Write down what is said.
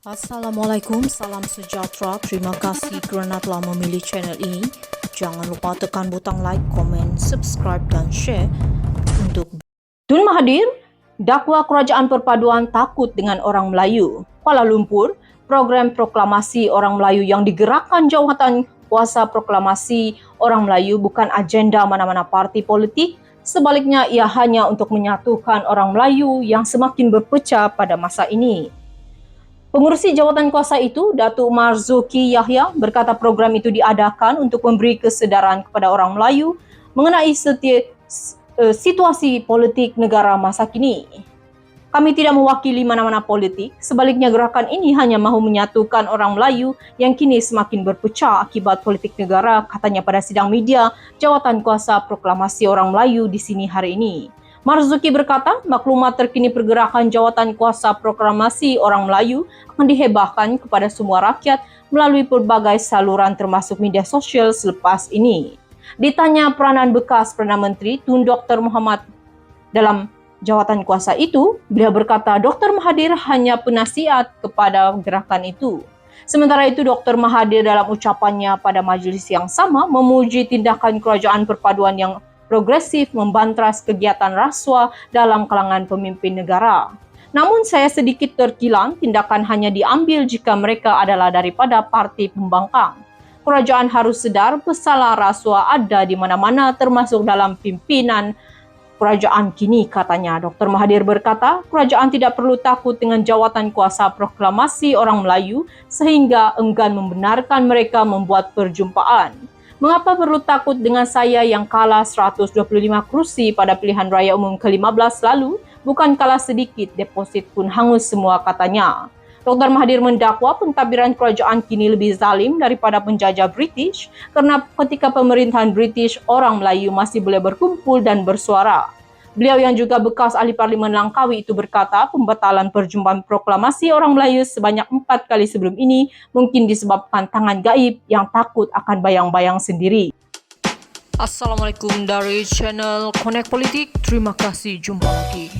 Assalamualaikum, salam sejahtera. Terima kasih kerana telah memilih channel ini. Jangan lupa tekan butang like, komen, subscribe dan share untuk Tun Mahathir, dakwa Kerajaan Perpaduan takut dengan orang Melayu. Kuala Lumpur, program proklamasi orang Melayu yang digerakkan jawatan kuasa proklamasi orang Melayu bukan agenda mana-mana parti politik. Sebaliknya, ia hanya untuk menyatukan orang Melayu yang semakin berpecah pada masa ini. Pengurusi jawatan kuasa itu, Datuk Marzuki Yahya, berkata program itu diadakan untuk memberi kesedaran kepada orang Melayu mengenai situasi politik negara masa kini. Kami tidak mewakili mana-mana politik, sebaliknya gerakan ini hanya mahu menyatukan orang Melayu yang kini semakin berpecah akibat politik negara, katanya pada sidang media jawatan kuasa proklamasi orang Melayu di sini hari ini. Marzuki berkata, maklumat terkini pergerakan jawatan kuasa proklamasi orang Melayu akan dihebahkan kepada semua rakyat melalui pelbagai saluran termasuk media sosial selepas ini. Ditanya peranan bekas Perdana Menteri Tun Dr. Muhammad dalam jawatan kuasa itu, beliau berkata Dr. Mahathir hanya penasihat kepada gerakan itu. Sementara itu, Dr. Mahathir dalam ucapannya pada majlis yang sama memuji tindakan Kerajaan Perpaduan yang progresif membantras kegiatan rasuah dalam kalangan pemimpin negara. Namun saya sedikit terkilan, tindakan hanya diambil jika mereka adalah daripada parti pembangkang. Kerajaan harus sedar pesalah rasuah ada di mana-mana termasuk dalam pimpinan kerajaan kini, katanya. Dr. Mahathir berkata, kerajaan tidak perlu takut dengan jawatan kuasa proklamasi orang Melayu sehingga enggan membenarkan mereka membuat perjumpaan. Mengapa perlu takut dengan saya yang kalah 125 kursi pada pilihan raya umum ke-15 lalu? Bukan kalah sedikit, deposit pun hangus semua, katanya. Dr. Mahathir mendakwa pentadbiran kerajaan kini lebih zalim daripada penjajah British kerana ketika pemerintahan British, orang Melayu masih boleh berkumpul dan bersuara. Beliau yang juga bekas ahli Parlimen Langkawi itu berkata pembatalan perjumpaan proklamasi orang Melayu sebanyak 4 kali sebelum ini mungkin disebabkan tangan gaib yang takut akan bayang-bayang sendiri. Assalamualaikum dari channel Connect Politik. Terima kasih, jumpa lagi.